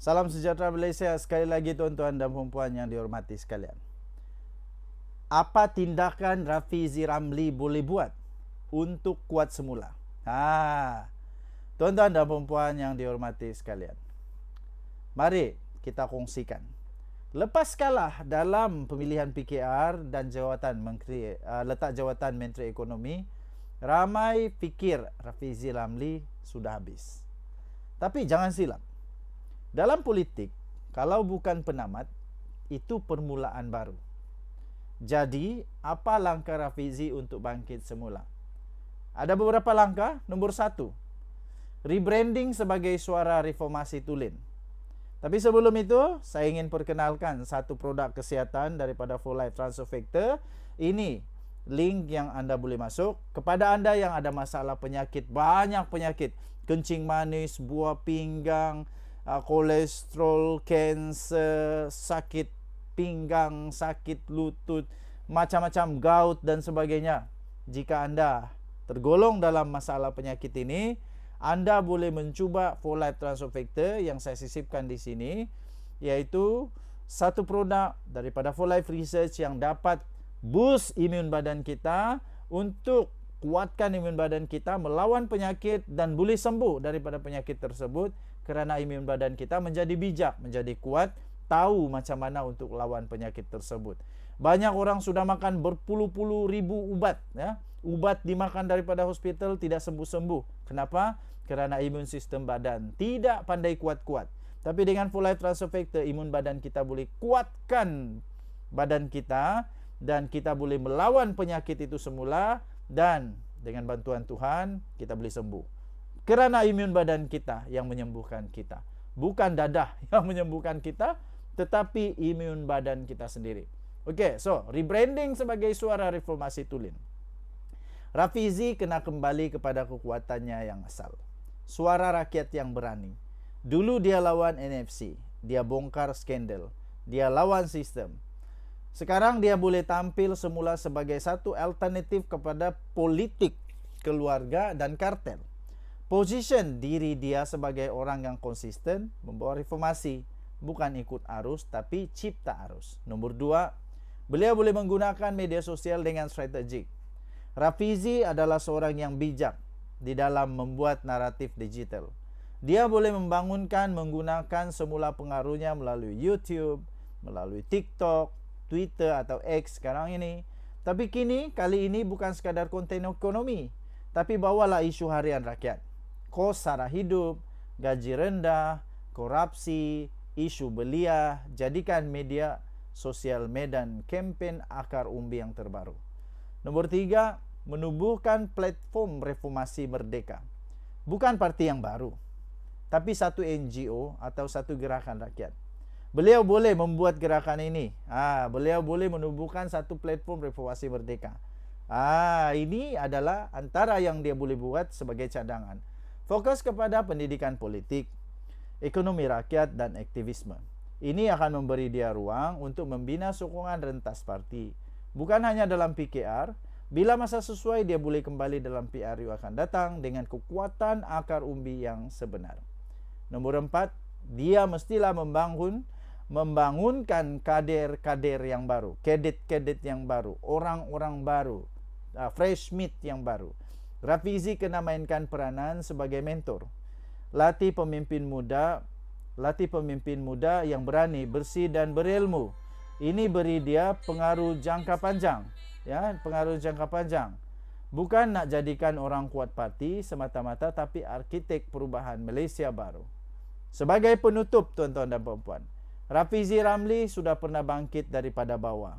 Salam sejahtera Malaysia. Sekali lagi tuan-tuan dan puan-puan yang dihormati sekalian. Apa tindakan Rafizi Ramli boleh buat untuk kuat semula? Tuan-tuan dan puan-puan yang dihormati sekalian, mari kita kongsikan. Lepas kalah dalam pemilihan PKR dan letak jawatan Menteri Ekonomi, ramai fikir Rafizi Ramli sudah habis. Tapi jangan silap. Dalam politik, kalau bukan penamat, itu permulaan baru. Jadi, apa langkah Rafizi untuk bangkit semula? Ada beberapa langkah. Nombor 1, rebranding sebagai Suara Reformasi Tulin. Tapi sebelum itu, saya ingin perkenalkan satu produk kesihatan daripada For Life Transfer Factor. Ini link yang anda boleh masuk. Kepada anda yang ada masalah penyakit, banyak penyakit, kencing manis, buah pinggang, kolesterol, kanser, sakit pinggang, sakit lutut, macam-macam gout dan sebagainya. Jika anda tergolong dalam masalah penyakit ini, anda boleh mencuba For Life Transfer Factor yang saya sisipkan di sini, iaitu satu produk daripada For Life Research yang dapat boost imun badan kita untuk kuatkan imun badan kita melawan penyakit dan boleh sembuh daripada penyakit tersebut kerana imun badan kita menjadi bijak, menjadi kuat, tahu macam mana untuk lawan penyakit tersebut. Banyak orang sudah makan berpuluh-puluh ribu ubat, ya. Ubat dimakan daripada hospital tidak sembuh-sembuh. Kenapa? Kerana imun sistem badan tidak pandai kuat-kuat. Tapi dengan For Life Transfer Factor, imun badan kita boleh kuatkan badan kita dan kita boleh melawan penyakit itu semula, dan dengan bantuan Tuhan kita boleh sembuh. Kerana imun badan kita yang menyembuhkan kita. Bukan dadah yang menyembuhkan kita, tetapi imun badan kita sendiri. Okey, so rebranding sebagai Suara Reformasi Tulin. Rafizi kena kembali kepada kekuatannya yang asal. Suara rakyat yang berani. Dulu dia lawan NFC, dia bongkar skandal, dia lawan sistem. Sekarang dia boleh tampil semula sebagai satu alternatif kepada politik, keluarga dan kartel. Position diri dia sebagai orang yang konsisten, membawa reformasi, bukan ikut arus tapi cipta arus. Nombor 2, beliau boleh menggunakan media sosial dengan strategik. Rafizi adalah seorang yang bijak di dalam membuat naratif digital. Dia boleh membangunkan menggunakan semula pengaruhnya melalui YouTube, melalui TikTok, Twitter atau X sekarang ini. Tapi kali ini bukan sekadar konten ekonomi, tapi bawalah isu harian rakyat. Kos sara hidup, gaji rendah, korupsi, isu belia. Jadikan media sosial medan kempen akar umbi yang terbaru. Nombor 3, menubuhkan platform reformasi merdeka. Bukan parti yang baru, tapi satu NGO atau satu gerakan rakyat. Beliau boleh membuat gerakan ini. Beliau boleh menubuhkan satu platform reformasi merdeka. Ini adalah antara yang dia boleh buat sebagai cadangan. Fokus kepada pendidikan politik, ekonomi rakyat dan aktivisme. Ini akan memberi dia ruang untuk membina sokongan rentas parti. Bukan hanya dalam PKR, bila masa sesuai dia boleh kembali dalam PRU akan datang dengan kekuatan akar umbi yang sebenar. Nombor 4, dia mestilah membangunkan kader-kader yang baru, kadet-kadet yang baru, orang-orang baru, fresh meat yang baru. Rafizi kena mainkan peranan sebagai mentor. Latih pemimpin muda yang berani, bersih dan berilmu. Ini beri dia pengaruh jangka panjang, ya, pengaruh jangka panjang. Bukan nak jadikan orang kuat parti semata-mata, tapi arkitek perubahan Malaysia baru. Sebagai penutup tuan-tuan dan puan-puan, Rafizi Ramli sudah pernah bangkit daripada bawah.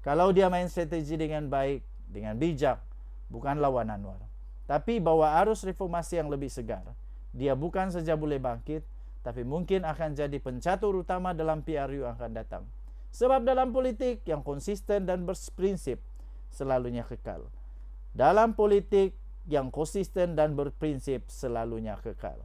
Kalau dia main strategi dengan baik, dengan bijak, bukan lawan Anwar, tapi bawa arus reformasi yang lebih segar. Dia bukan saja boleh bangkit, tapi mungkin akan jadi pencatur utama dalam PRU yang akan datang. Sebab dalam politik yang konsisten dan berprinsip selalunya kekal. Dalam politik yang konsisten dan berprinsip selalunya kekal.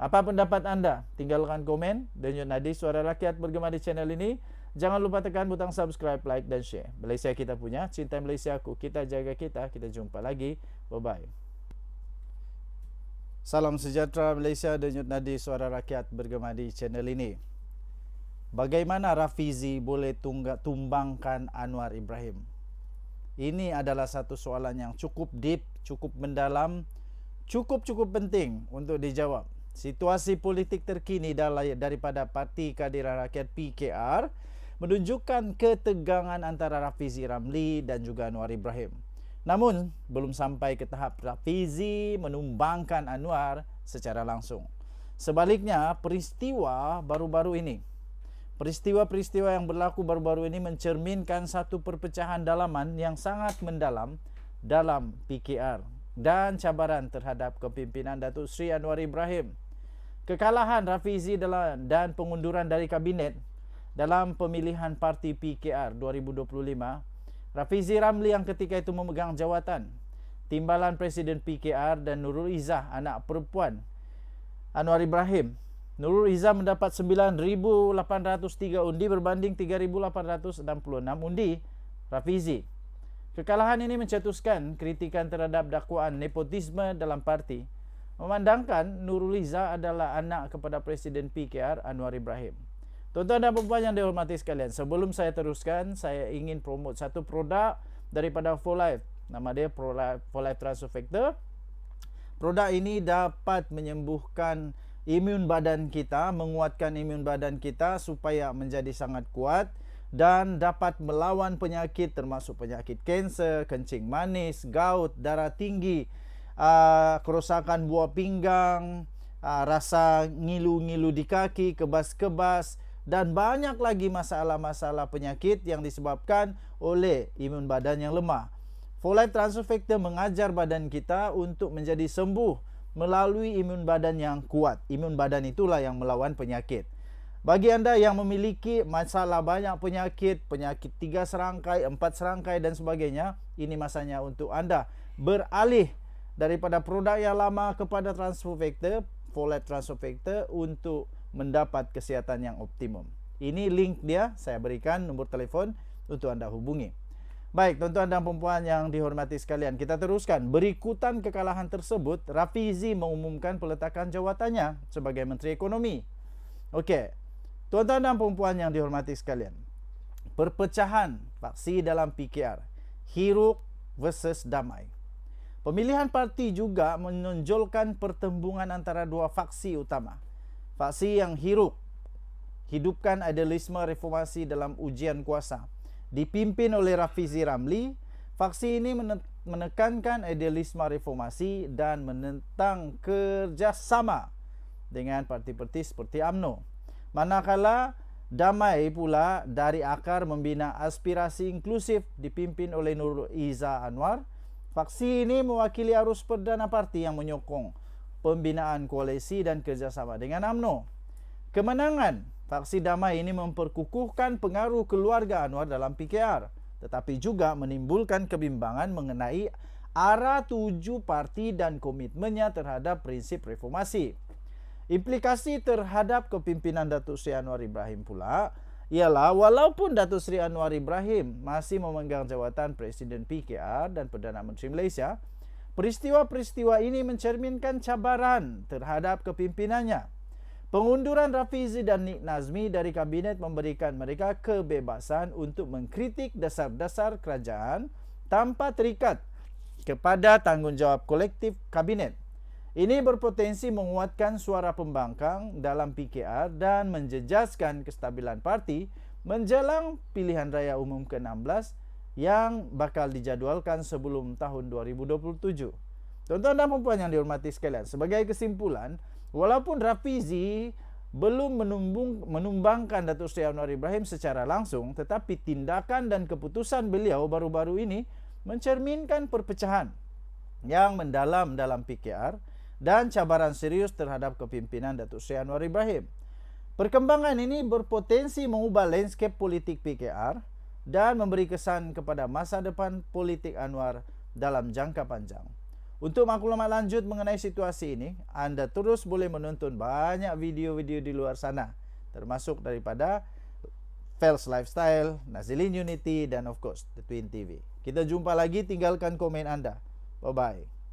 Apa pendapat anda? Tinggalkan komen. Denyut nadi suara rakyat bergema di channel ini. Jangan lupa tekan butang subscribe, like dan share. Malaysia kita punya, cinta Malaysia aku, kita jaga kita. Kita jumpa lagi. Bye-bye. Salam sejahtera Malaysia, denyut nadi suara rakyat bergema di channel ini. Bagaimana Rafizi boleh tumbangkan Anwar Ibrahim? Ini adalah satu soalan yang cukup deep, cukup mendalam, cukup penting untuk dijawab. Situasi politik terkini daripada Parti Keadilan Rakyat PKR menunjukkan ketegangan antara Rafizi Ramli dan juga Anwar Ibrahim. Namun, belum sampai ke tahap Rafizi menumbangkan Anwar secara langsung. Sebaliknya, peristiwa yang berlaku baru-baru ini mencerminkan satu perpecahan dalaman yang sangat mendalam dalam PKR dan cabaran terhadap kepimpinan Datuk Seri Anwar Ibrahim. Kekalahan Rafizi dan pengunduran dari kabinet dalam pemilihan parti PKR 2025, Rafizi Ramli yang ketika itu memegang jawatan timbalan Presiden PKR dan Nurul Izzah, anak perempuan Anwar Ibrahim. Nurul Izzah mendapat 9,803 undi berbanding 3,866 undi Rafizi. Kekalahan ini mencetuskan kritikan terhadap dakwaan nepotisme dalam parti, memandangkan Nurul Izzah adalah anak kepada Presiden PKR Anwar Ibrahim. Tuan-tuan dan puan yang dihormati sekalian, sebelum saya teruskan, saya ingin promote satu produk daripada ForLife. Nama dia ForLife Transfer Factor. Produk ini dapat menyembuhkan imun badan kita, menguatkan imun badan kita supaya menjadi sangat kuat dan dapat melawan penyakit termasuk penyakit kanser, kencing manis, gout, darah tinggi, kerosakan buah pinggang, rasa ngilu-ngilu di kaki, kebas-kebas, dan banyak lagi masalah-masalah penyakit yang disebabkan oleh imun badan yang lemah. ForLife Transfer Factor mengajar badan kita untuk menjadi sembuh melalui imun badan yang kuat. Imun badan itulah yang melawan penyakit. Bagi anda yang memiliki masalah banyak penyakit 3 serangkai, 4 serangkai dan sebagainya, ini masanya untuk anda beralih daripada produk yang lama kepada Transfer Factor, ForLife Transfer Factor, untuk mendapat kesihatan yang optimum. Ini link dia, saya berikan nombor telefon untuk anda hubungi. Baik, tuan-tuan dan puan yang dihormati sekalian, kita teruskan. Berikutan kekalahan tersebut, Rafizi mengumumkan peletakan jawatannya sebagai Menteri Ekonomi. Okey, tuan-tuan dan puan yang dihormati sekalian, perpecahan faksi dalam PKR, hiruk versus damai. Pemilihan parti juga menonjolkan pertembungan antara dua faksi utama. Faksi yang hidupkan idealisme reformasi dalam ujian kuasa, dipimpin oleh Rafizi Ramli. Faksi ini menekankan idealisme reformasi dan menentang kerjasama dengan parti-parti seperti UMNO. Manakala damai pula dari akar membina aspirasi inklusif dipimpin oleh Nurul Izzah Anwar. Faksi ini mewakili arus perdana parti yang menyokong pembinaan koalisi dan kerjasama dengan UMNO. Kemenangan faksi damai ini memperkukuhkan pengaruh keluarga Anwar dalam PKR, tetapi juga menimbulkan kebimbangan mengenai arah tuju parti dan komitmennya terhadap prinsip reformasi. Implikasi terhadap kepimpinan Datuk Seri Anwar Ibrahim pula ialah walaupun Datuk Seri Anwar Ibrahim masih memegang jawatan Presiden PKR dan Perdana Menteri Malaysia, peristiwa-peristiwa ini mencerminkan cabaran terhadap kepimpinannya. Pengunduran Rafizi dan Nik Nazmi dari kabinet memberikan mereka kebebasan untuk mengkritik dasar-dasar kerajaan tanpa terikat kepada tanggungjawab kolektif kabinet. Ini berpotensi menguatkan suara pembangkang dalam PKR dan menjejaskan kestabilan parti menjelang pilihan raya umum ke-16 yang bakal dijadualkan sebelum tahun 2027. Tuan-tuan dan puan yang dihormati sekalian, sebagai kesimpulan, walaupun Rafizi belum menumbangkan Datuk Seri Anwar Ibrahim secara langsung, tetapi tindakan dan keputusan beliau baru-baru ini mencerminkan perpecahan yang mendalam dalam PKR dan cabaran serius terhadap kepimpinan Datuk Seri Anwar Ibrahim. Perkembangan ini berpotensi mengubah landscape politik PKR dan memberi kesan kepada masa depan politik Anwar dalam jangka panjang. Untuk maklumat lanjut mengenai situasi ini, anda terus boleh menonton banyak video-video di luar sana, termasuk daripada Fels Lifestyle, Nazilin Unity, dan of course The Twin TV. Kita jumpa lagi, tinggalkan komen anda. Bye-bye.